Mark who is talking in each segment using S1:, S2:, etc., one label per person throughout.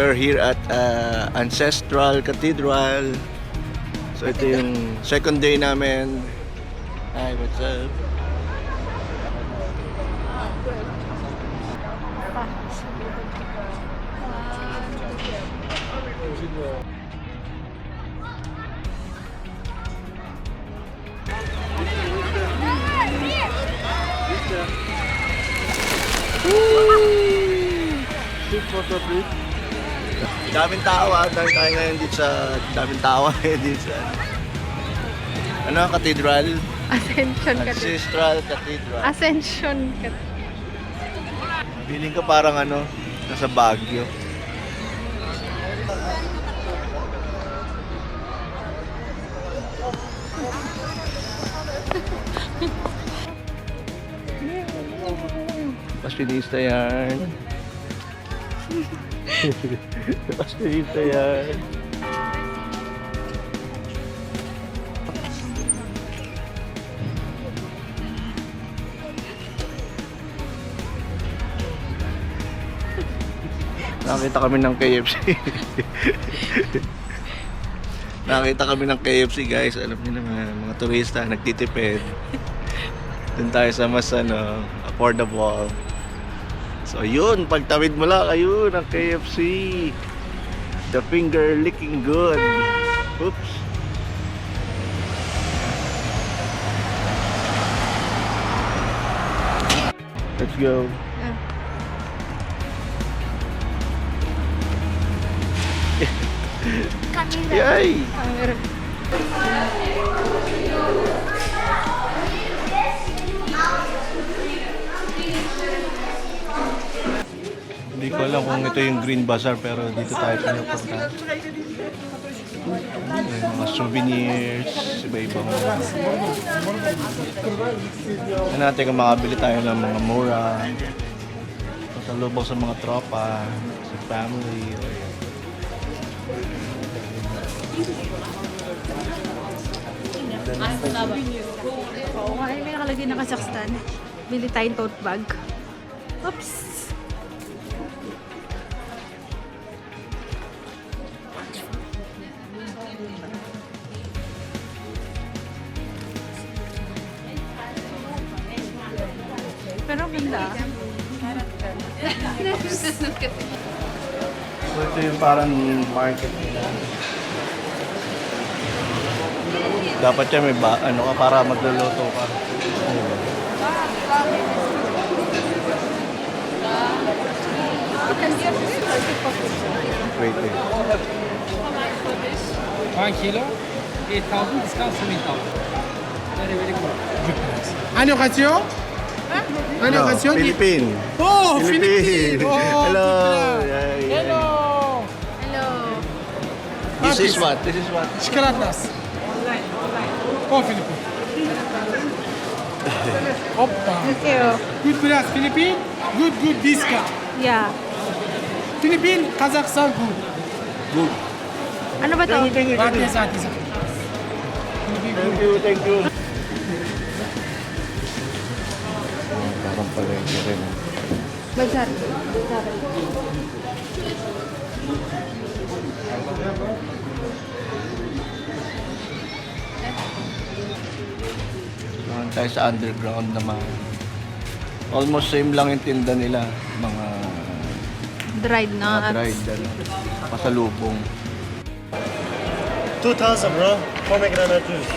S1: We're here at Ancestral Cathedral. So ito yung second day namin. Hi, what's up? Daming tao dahil tayo ngayon dito sa daming tao ngayon dito sa ano, cathedral?
S2: Ascension Cathedral.
S1: Ancestral Cathedral.
S2: Ascension Cathedral.
S1: Feeling ko parang ano, nasa Baguio. Passionista yan. Passionista yan. Nakita kami ng KFC. Nakita kami ng KFC, guys. Alam niyo naman, mga turista nagtitipid. Doon tayo sa mas affordable. So yun, pagtawid mo lang, ayun ang KFC. The finger licking good. Oops. Let's go. Yay! Hindi ko alam kung ito yung Green Bazaar, pero dito tayo pinupunta. May mga souvenirs, iba-ibang natin kung makabili tayo ng mga mura. Pasalubong sa mga tropa, sa family.
S2: Oo nga, may nakalagay na Kazakhstan. Bili tayong tote bag. Oops! Pero ang ganda.
S1: So ito yung parang market nila. Dapat siya may ano ka para magluluto ka. Wait.
S3: 1 kilo, 8,000, discount 7,000. Very, very good. Année occasion? Année
S1: No,
S3: occasion?
S1: Philippine.
S3: Oh,
S1: Philippine.
S3: Philippine! Oh,
S1: Hello.
S3: good.
S1: Yeah.
S3: Hello!
S2: Hello!
S1: This is what?
S3: Chocolatas. Oh, Philippine. Hoppa.
S2: Thank you.
S3: Good price, Philippine. Good discount.
S2: Yeah.
S3: Philippine, Kazakhstan, good.
S1: Good.
S2: Ano ba to?
S1: Thank you. Thank you. Parang palengke rin.
S2: Bazar.
S1: Naman tayo sa underground naman. Almost same lang yung tinda nila. Mga
S2: Dried nuts.
S1: dried pasalubong.
S4: 2,000 bro, pomegranate juice.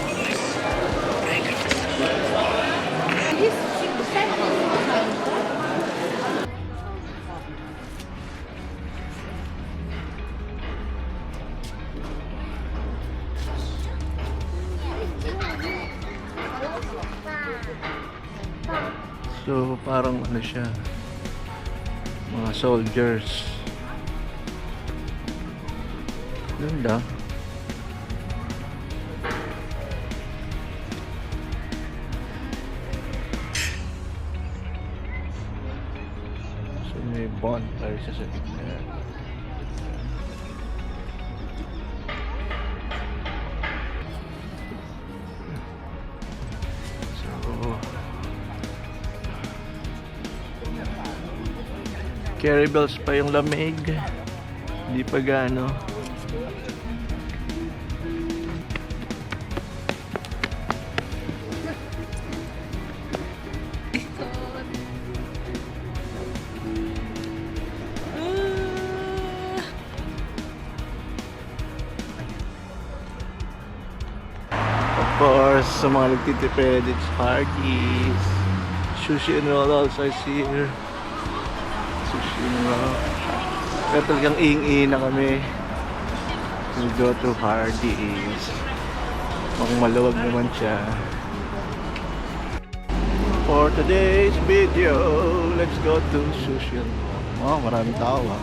S1: So parang ano siya, mga soldiers. Ganda. So may bonfire siya sa gitna. Carry bells pa yung lamig. Hindi pa gaano. Of course, sa mga nagtitipid, it's Hardee's. Sushi and roll also is here. Sushi and roll. Pero talagang ing-ing na kami. We'll go to Hardee's. Mukhang maluwag naman siya. For today's video, let's go to Sushi and roll. Oh, maraming tao ha.